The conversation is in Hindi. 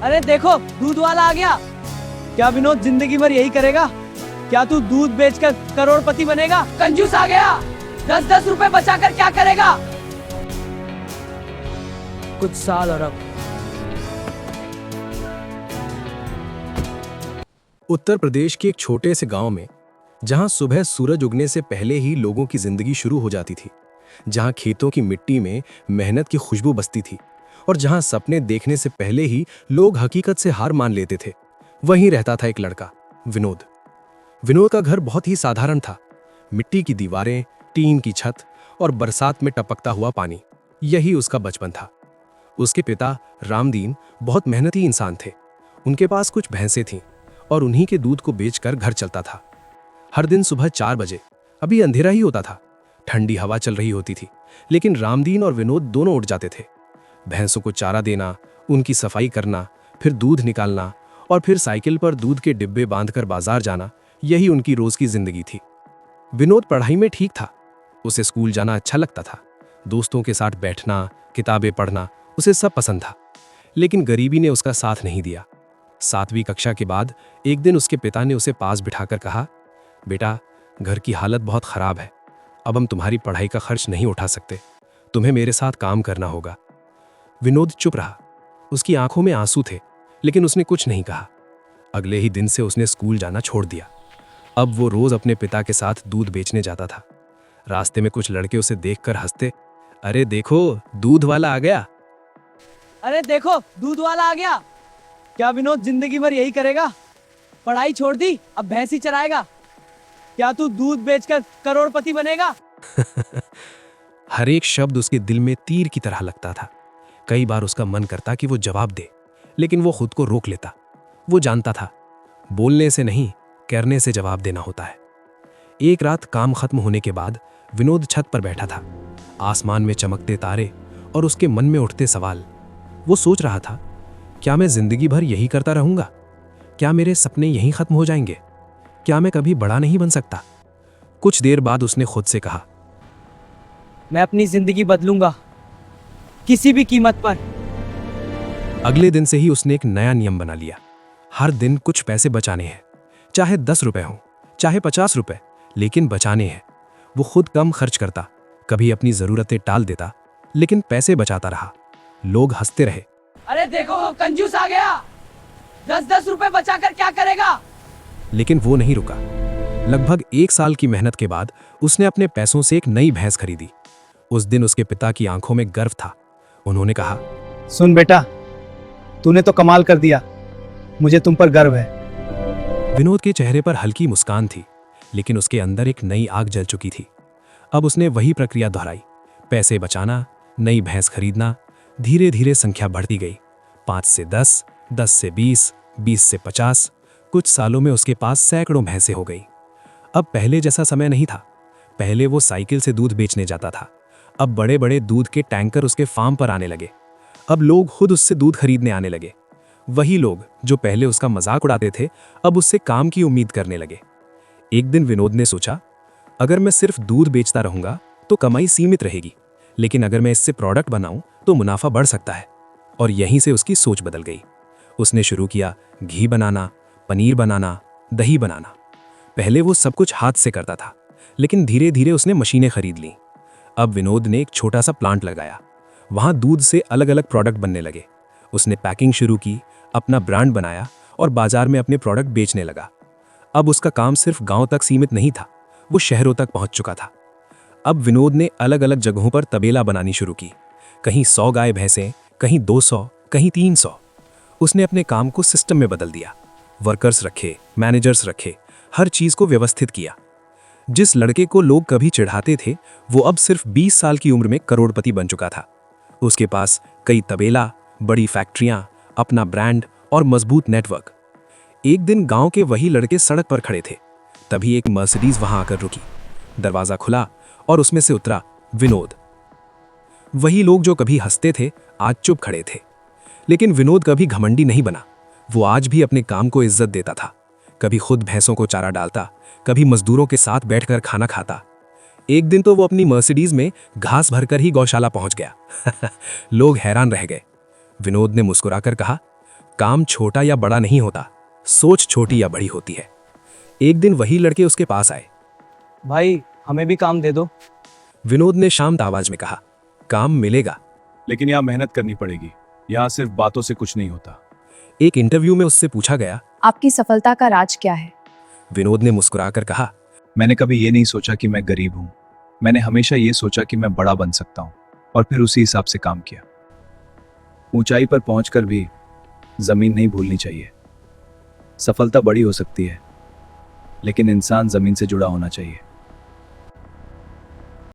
अरे देखो, दूध वाला आ गया। क्या विनोद जिंदगी भर यही करेगा? क्या तू दूध बेचकर करोड़पति बनेगा? कंजूस आ गया। 10-10 रुपए बचाकर क्या करेगा? कुछ साल और अब। उत्तर प्रदेश के एक छोटे से गांव में, जहां सुबह सूरज उगने से पहले ही लोगों की जिंदगी शुरू हो जाती थी, जहां खेतों की मिट्टी में मेहनत की खुशबू बसती थी और जहां सपने देखने से पहले ही लोग हकीकत से हार मान लेते थे, वहीं रहता था एक लड़का, विनोद। विनोद का घर बहुत ही साधारण था। मिट्टी की दीवारें, टीन की छत और बरसात में टपकता हुआ पानी, यही उसका बचपन था। उसके पिता रामदीन बहुत मेहनती इंसान थे। उनके पास कुछ भैंसें थीं और उन्हीं के दूध को बेचकर घर चलता था। हर दिन सुबह 4 बजे, अभी अंधेरा ही होता था, ठंडी हवा चल रही होती थी, लेकिन रामदीन और विनोद दोनों उठ जाते थे। भैंसों को चारा देना, उनकी सफाई करना, फिर दूध निकालना और फिर साइकिल पर दूध के डिब्बे बांधकर बाजार जाना, यही उनकी रोज की जिंदगी थी। विनोद पढ़ाई में ठीक था। उसे स्कूल जाना अच्छा लगता था। दोस्तों के साथ बैठना, किताबें पढ़ना, उसे सब पसंद था। लेकिन गरीबी ने उसका साथ नहीं दिया। 7वीं कक्षा के बाद एक दिन उसके पिता ने उसे पास बिठाकर कहा, बेटा, घर की हालत बहुत खराब है। अब हम तुम्हारी पढ़ाई का खर्च नहीं उठा सकते। तुम्हें मेरे साथ काम करना होगा। विनोद चुप रहा। उसकी आंखों में आंसू थे, लेकिन उसने कुछ नहीं कहा। अगले ही दिन से उसने स्कूल जाना छोड़ दिया। अब वो रोज अपने पिता के साथ दूध बेचने जाता था। रास्ते में कुछ लड़के उसे देखकर हंसते, अरे देखो, दूध वाला आ गया। अरे देखो, दूध वाला आ गया। क्या विनोद जिंदगी भर यही करेगा? पढ़ाई छोड़ दी, अब भैंस ही चराएगा। क्या तू दूध बेचकर करोड़पति बनेगा? हर एक शब्द उसके दिल में तीर की तरह लगता था। कई बार उसका मन करता कि वो जवाब दे, लेकिन वो खुद को रोक लेता। वो जानता था, बोलने से नहीं, करने से जवाब देना होता है। एक रात काम खत्म होने के बाद विनोद छत पर बैठा था। आसमान में चमकते तारे और उसके मन में उठते सवाल। वो सोच रहा था, क्या मैं जिंदगी भर यही करता रहूंगा? क्या मेरे सपने यहीं खत्म हो जाएंगे? क्या मैं कभी बड़ा नहीं बन सकता? कुछ देर बाद उसने खुद से कहा, मैं अपनी जिंदगी बदलूंगा, किसी भी कीमत पर। अगले दिन से ही उसने एक नया नियम बना लिया। हर दिन कुछ पैसे बचाने हैं, चाहे 10 रुपए हों, चाहे 50 रुपए, लेकिन बचाने हैं। वो खुद कम खर्च करता, कभी अपनी जरूरतें टाल देता, लेकिन पैसे बचाता रहा। लोग हंसते रहे, अरे देखो, कंजूस आ गया। 10-10 रुपए बचाकर क्या करेगा? लेकिन वो नहीं रुका। लगभग 1 साल की मेहनत के बाद उसने अपने पैसों से एक नई भैंस खरीदी। उस दिन उसके पिता की आंखों में गर्व था। उन्होंने कहा, सुन बेटा, तूने तो कमाल कर दिया। मुझे तुम पर गर्व है। विनोद के चेहरे पर हल्की मुस्कान थी, लेकिन उसके अंदर एक नई आग जल चुकी थी। अब उसने वही प्रक्रिया दोहराई। पैसे बचाना, नई भैंस खरीदना। धीरे धीरे संख्या बढ़ती गई। 5 से 10, 10 से 20, 20 से 50। कुछ सालों में उसके पास सैकड़ों भैंसें हो गई। अब पहले जैसा समय नहीं था। पहले वो साइकिल से दूध बेचने जाता था। अब बड़े बड़े दूध के टैंकर उसके फार्म पर आने लगे। अब लोग खुद उससे दूध खरीदने आने लगे। वही लोग जो पहले उसका मजाक उड़ाते थे, अब उससे काम की उम्मीद करने लगे। एक दिन विनोद ने सोचा, अगर मैं सिर्फ दूध बेचता रहूंगा तो कमाई सीमित रहेगी, लेकिन अगर मैं इससे प्रोडक्ट बनाऊं तो मुनाफा बढ़ सकता है। और यहीं से उसकी सोच बदल गई। उसने शुरू किया घी बनाना, पनीर बनाना, दही बनाना। पहले वो सब कुछ हाथ से करता था, लेकिन धीरे धीरे उसने मशीनें खरीद लीं। अब विनोद ने एक छोटा सा प्लांट लगाया। वहां दूध से अलग अलग प्रोडक्ट बनने लगे। उसने पैकिंग शुरू की, अपना ब्रांड बनाया और बाजार में अपने प्रोडक्ट बेचने लगा। अब उसका काम सिर्फ गांव तक सीमित नहीं था, वो शहरों तक पहुंच चुका था। अब विनोद ने अलग अलग जगहों पर तबेला बनानी शुरू की। कहीं 100 गाय भैंसें, कहीं 200, कहीं 300। उसने अपने काम को सिस्टम में बदल दिया। वर्कर्स रखे, मैनेजर्स रखे, हर चीज को व्यवस्थित किया। जिस लड़के को लोग कभी चिढ़ाते थे, वो अब सिर्फ 20 साल की उम्र में करोड़पति बन चुका था। उसके पास कई तबेला, बड़ी फैक्ट्रियां, अपना ब्रांड और मजबूत नेटवर्क। एक दिन गांव के वही लड़के सड़क पर खड़े थे। तभी एक मर्सिडीज वहां आकर रुकी। दरवाजा खुला और उसमें से उतरा विनोद। वही लोग जो कभी हंसते थे, आज चुप खड़े थे। लेकिन विनोद कभी घमंडी नहीं बना। वो आज भी अपने काम को इज्जत देता था। कभी खुद भैंसों को चारा डालता, कभी मजदूरों के साथ बैठकर खाना खाता। एक दिन तो वो अपनी मर्सिडीज में घास भरकर ही गौशाला पहुंच गया। लोग हैरान रह गए। विनोद ने मुस्कुराकर कहा, काम छोटा या बड़ा नहीं होता, सोच छोटी या बड़ी होती है। एक दिन वही लड़के उसके पास आए। भाई हमें भी काम दे दो। विनोद ने शांत आवाज में कहा, काम मिलेगा, लेकिन यहाँ मेहनत करनी पड़ेगी। यहाँ सिर्फ बातों से कुछ नहीं होता। एक इंटरव्यू में उससे पूछा गया। आपकी सफलता का राज क्या है? विनोद ने मुस्कुराकर कहा, मैंने कभी ये नहीं सोचा कि मैं गरीब हूँ। मैंने हमेशा ये सोचा कि मैं बड़ा बन सकता हूँ, और फिर उसी हिसाब से काम किया। ऊंचाई पर पहुंचकर भी जमीन नहीं भूलनी चाहिए। सफलता बड़ी हो सकती है, लेकिन इंसान जमीन से जुड़ा होना चाहिए।